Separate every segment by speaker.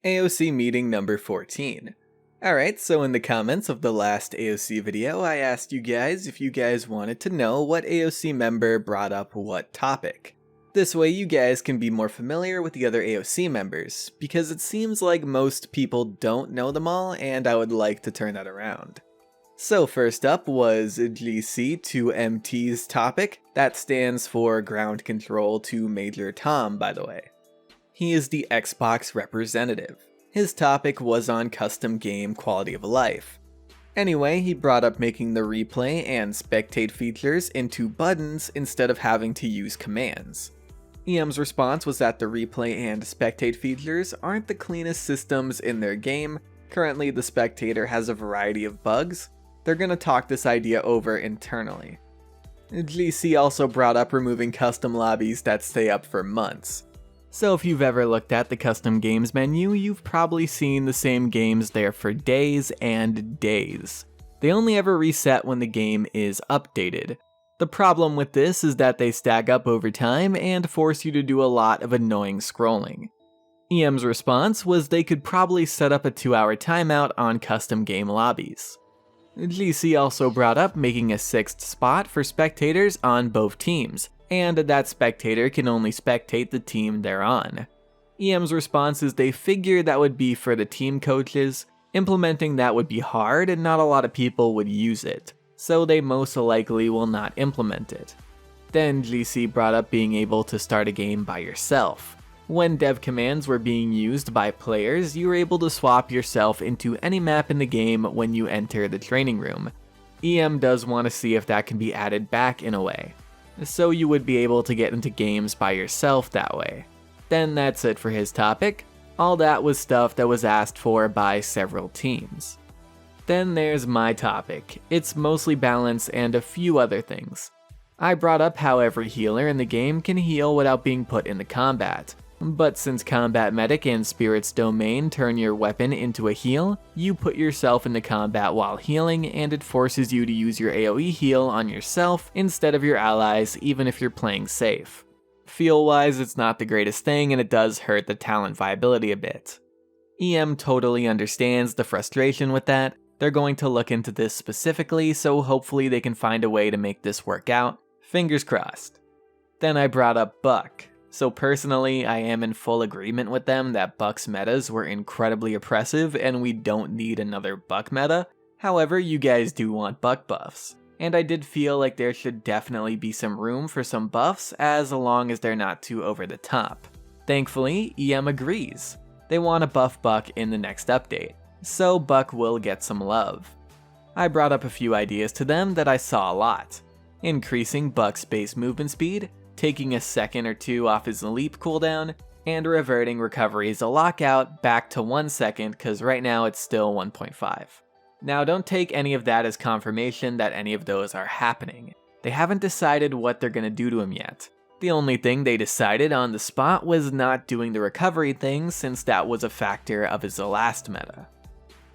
Speaker 1: AoC Meeting number 14. Alright, so in the comments of the last AoC video, I asked you guys if you guys wanted to know what AoC member brought up what topic. This way you guys can be more familiar with the other AoC members, because it seems like most people don't know them all, and I would like to turn that around. So first up was GC2MT's topic. That stands for Ground Control to Major Tom, by the way. He is the Xbox representative. His topic was on custom game quality of life. Anyway, he brought up making the replay and spectate features into buttons instead of having to use commands. EM's response was that the replay and spectate features aren't the cleanest systems in their game. Currently, the spectator has a variety of bugs. They're gonna talk this idea over internally. GC also brought up removing custom lobbies that stay up for months. So if you've ever looked at the custom games menu, you've probably seen the same games there for days and days. They only ever reset when the game is updated. The problem with this is that they stack up over time and force you to do a lot of annoying scrolling. EM's response was they could probably set up a 2-hour timeout on custom game lobbies. GC also brought up making a 6th spot for spectators on both teams, and that spectator can only spectate the team they're on. EM's response is they figured that would be for the team coaches. Implementing that would be hard and not a lot of people would use it, so they most likely will not implement it. Then GC brought up being able to start a game by yourself. When dev commands were being used by players, you were able to swap yourself into any map in the game when you enter the training room. EM does want to see if that can be added back in a way, so you would be able to get into games by yourself that way. Then that's it for his topic. All that was stuff that was asked for by several teams. Then there's my topic. It's mostly balance and a few other things. I brought up how every healer in the game can heal without being put into combat. But since Combat Medic and Spirit's Domain turn your weapon into a heal, you put yourself into combat while healing, and it forces you to use your AoE heal on yourself instead of your allies, even if you're playing safe. Feel-wise, it's not the greatest thing, and it does hurt the talent viability a bit. EM totally understands the frustration with that. They're going to look into this specifically, so hopefully they can find a way to make this work out. Fingers crossed. Then I brought up Buck. So personally, I am in full agreement with them that Buck's metas were incredibly oppressive and we don't need another Buck meta. However, you guys do want Buck buffs. And I did feel like there should definitely be some room for some buffs as long as they're not too over the top. Thankfully, EM agrees. They want to buff Buck in the next update, so Buck will get some love. I brought up a few ideas to them that I saw a lot. Increasing Buck's base movement speed, taking a second or two off his leap cooldown, and reverting recovery's lockout back to 1 second because right now it's still 1.5. Now don't take any of that as confirmation that any of those are happening. They haven't decided what they're going to do to him yet. The only thing they decided on the spot was not doing the recovery thing since that was a factor of his last meta.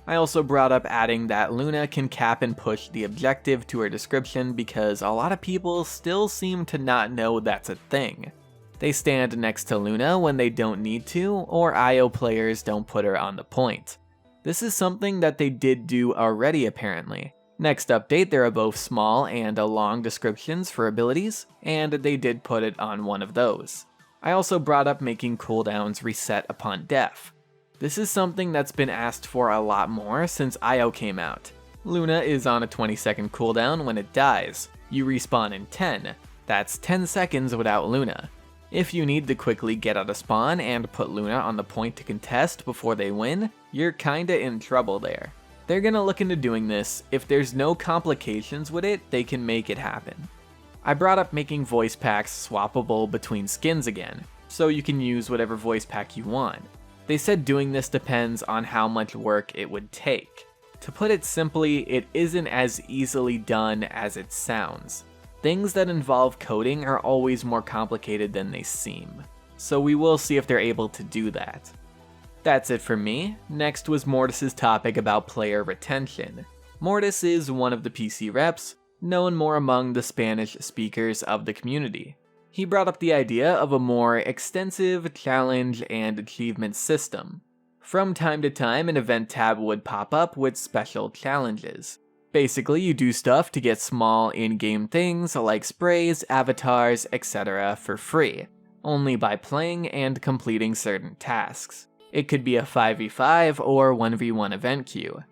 Speaker 1: I also brought up adding that Luna can cap and push the objective to her description because a lot of people still seem to not know that's a thing. They stand next to Luna when they don't need to, or IO players don't put her on the point. This is something that they did do already apparently. Next update there are both small and long descriptions for abilities, and they did put it on one of those. I also brought up making cooldowns reset upon death. This is something that's been asked for a lot more since IO came out. Luna is on a 20-second cooldown when it dies. You respawn in 10. That's 10 seconds without Luna. If you need to quickly get out of spawn and put Luna on the point to contest before they win, you're kinda in trouble there. They're gonna look into doing this. If there's no complications with it, they can make it happen. I brought up making voice packs swappable between skins again, so you can use whatever voice pack you want. They said doing this depends on how much work it would take. To put it simply, it isn't as easily done as it sounds. Things that involve coding are always more complicated than they seem, so we will see if they're able to do that. That's it for me. Next was Mortis's topic about player retention. Mortis is one of the PC reps, known more among the Spanish speakers of the community. He brought up the idea of a more extensive challenge and achievement system. From time to time, an event tab would pop up with special challenges. Basically, you do stuff to get small in-game things like sprays, avatars, etc. for free, only by playing and completing certain tasks. It could be a 5v5 or 1v1 event queue.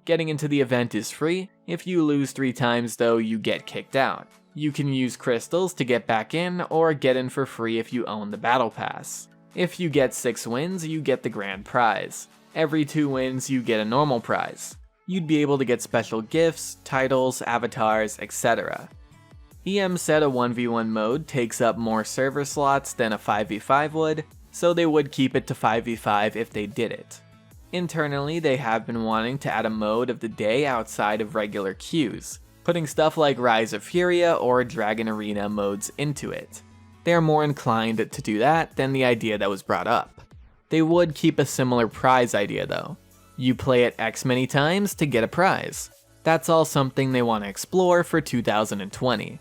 Speaker 1: Getting into the event is free. If you lose 3 times though, you get kicked out. You can use crystals to get back in, or get in for free if you own the battle pass. If you get 6 wins, you get the grand prize. Every 2 wins, you get a normal prize. You'd be able to get special gifts, titles, avatars, etc. EM said a 1v1 mode takes up more server slots than a 5v5 would, so they would keep it to 5v5 if they did it. Internally, they have been wanting to add a mode of the day outside of regular queues, putting stuff like Rise of Furia or Dragon Arena modes into it. They are more inclined to do that than the idea that was brought up. They would keep a similar prize idea though. You play it X many times to get a prize. That's all something they want to explore for 2020.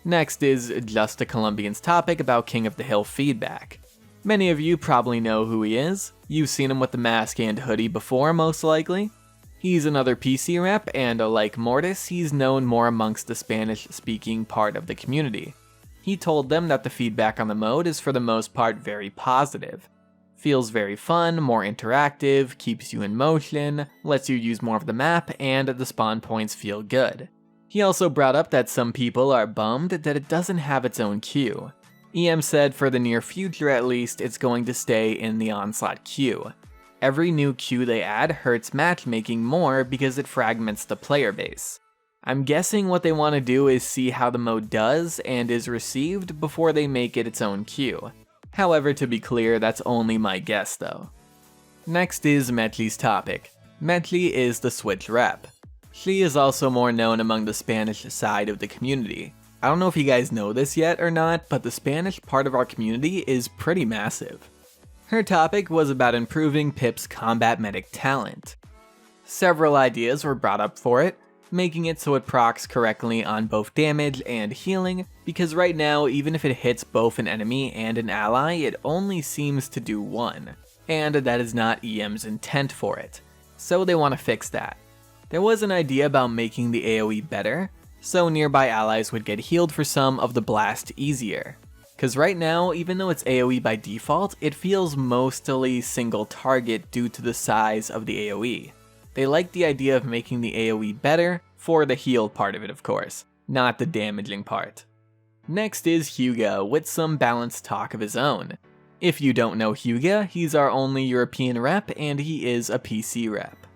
Speaker 1: Next is just a Colombian's topic about King of the Hill feedback. Many of you probably know who he is. You've seen him with the mask and hoodie before, most likely. He's another PC rep, and like Mortis, he's known more amongst the Spanish-speaking part of the community. He told them that the feedback on the mode is for the most part very positive. Feels very fun, more interactive, keeps you in motion, lets you use more of the map, and the spawn points feel good. He also brought up that some people are bummed that it doesn't have its own queue. EM said for the near future at least, it's going to stay in the Onslaught queue. Every new queue they add hurts matchmaking more because it fragments the player base. I'm guessing what they want to do is see how the mode does and is received before they make it its own queue. However, to be clear, that's only my guess though. Next is Metli's topic. Metli is the Switch rep. She is also more known among the Spanish side of the community. I don't know if you guys know this yet or not, but the Spanish part of our community is pretty massive. Her topic was about improving Pip's combat medic talent. Several ideas were brought up for it, making it so it procs correctly on both damage and healing, because right now even if it hits both an enemy and an ally, it only seems to do one, and that is not EM's intent for it, so they want to fix that. There was an idea about making the AoE better, so nearby allies would get healed for some of the blast easier. Cause right now, even though it's AoE by default, it feels mostly single target due to the size of the AoE. They like the idea of making the AoE better, for the heal part of it of course, not the damaging part. Next is Hugo with some balanced talk of his own. If you don't know Hugo, he's our only European rep and he is a PC rep.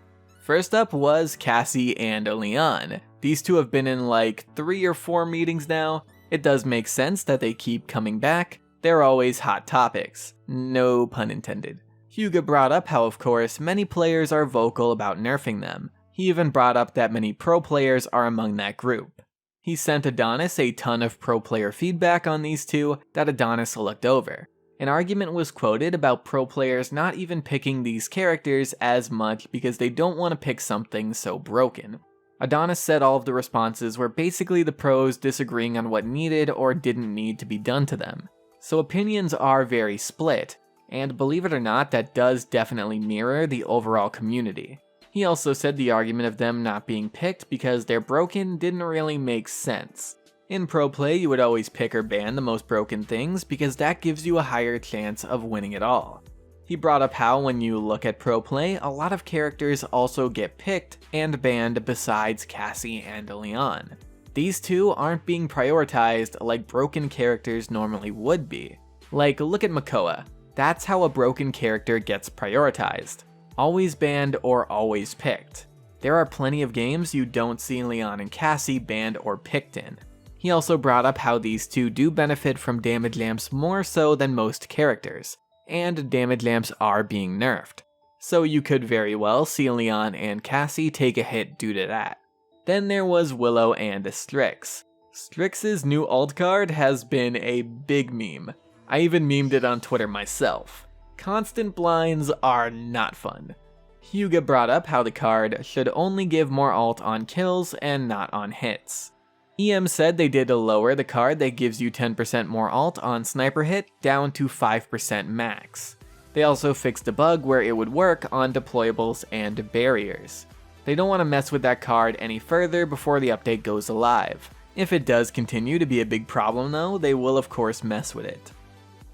Speaker 1: First up was Cassie and Leon. These two have been in like 3 or 4 meetings now. It does make sense that they keep coming back. They're always hot topics. No pun intended. Hugo brought up how of course many players are vocal about nerfing them. He even brought up that many pro players are among that group. He sent Adonis a ton of pro player feedback on these two that Adonis looked over. An argument was quoted about pro players not even picking these characters as much because they don't want to pick something so broken. Adonis said all of the responses were basically the pros disagreeing on what needed or didn't need to be done to them. So opinions are very split, and believe it or not, that does definitely mirror the overall community. He also said the argument of them not being picked because they're broken didn't really make sense. In pro play, you would always pick or ban the most broken things because that gives you a higher chance of winning it all. He brought up how when you look at pro play, a lot of characters also get picked and banned besides Cassie and Leon. These two aren't being prioritized like broken characters normally would be. Like, look at Makoa. That's how a broken character gets prioritized. Always banned or always picked. There are plenty of games you don't see Leon and Cassie banned or picked in. He also brought up how these two do benefit from damage lamps more so than most characters, and damage lamps are being nerfed. So you could very well see Leon and Cassie take a hit due to that. Then there was Willow and Strix. Strix's new alt card has been a big meme. I even memed it on Twitter myself. Constant blinds are not fun. Hugo brought up how the card should only give more alt on kills and not on hits. EM said they did lower the card that gives you 10% more alt on sniper hit down to 5% max. They also fixed a bug where it would work on deployables and barriers. They don't want to mess with that card any further before the update goes live. If it does continue to be a big problem though, they will of course mess with it.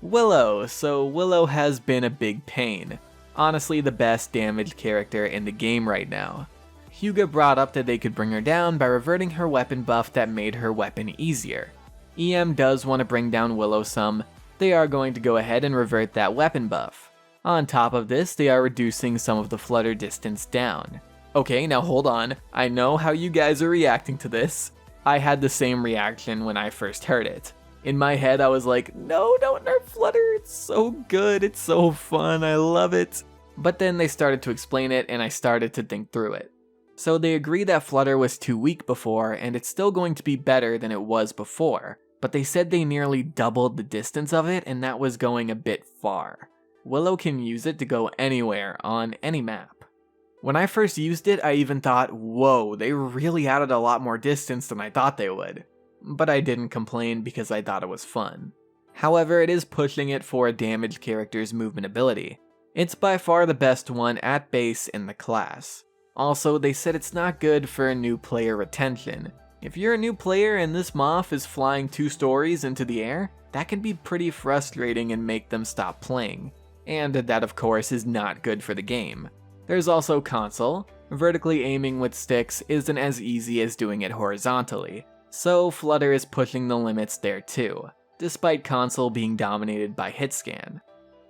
Speaker 1: Willo. So Willo has been a big pain. Honestly the best damaged character in the game right now. Hyuga brought up that they could bring her down by reverting her weapon buff that made her weapon easier. EM does want to bring down Willo some. They are going to go ahead and revert that weapon buff. On top of this, they are reducing some of the flutter distance down. Okay, now hold on. I know how you guys are reacting to this. I had the same reaction when I first heard it. In my head, I was like, no, don't nerf flutter. It's so good. It's so fun. I love it. But then they started to explain it and I started to think through it. So they agree that flutter was too weak before and it's still going to be better than it was before. But they said they nearly doubled the distance of it and that was going a bit far. Willo can use it to go anywhere on any map. When I first used it, I even thought, whoa, they really added a lot more distance than I thought they would. But I didn't complain because I thought it was fun. However, it is pushing it for a damaged character's movement ability. It's by far the best one at base in the class. Also, they said it's not good for new player retention. If you're a new player and this Moth is flying 2 stories into the air, that can be pretty frustrating and make them stop playing. And that of course is not good for the game. There's also console. Vertically aiming with sticks isn't as easy as doing it horizontally, so flutter is pushing the limits there too, despite console being dominated by hit scan.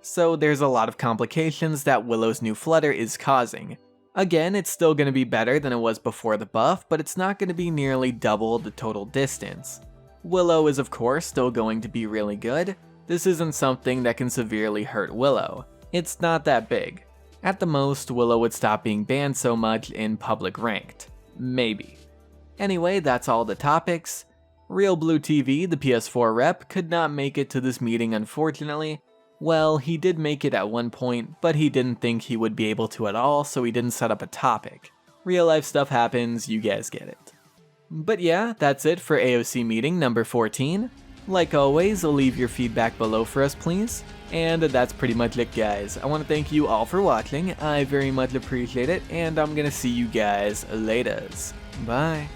Speaker 1: So there's a lot of complications that Willo's new flutter is causing. Again, it's still going to be better than it was before the buff, but it's not going to be nearly double the total distance. Willo is of course still going to be really good. This isn't something that can severely hurt Willo. It's not that big. At the most, Willo would stop being banned so much in public ranked. Maybe. Anyway, that's all the topics. Real Blue TV, the PS4 rep, could not make it to this meeting unfortunately. Well, he did make it at one point, but he didn't think he would be able to at all, so he didn't set up a topic. Real life stuff happens, you guys get it. But yeah, that's it for AoC Meeting number 14. Like always, leave your feedback below for us please. And that's pretty much it guys. I want to thank you all for watching, I very much appreciate it, and I'm gonna see you guys laters. Bye.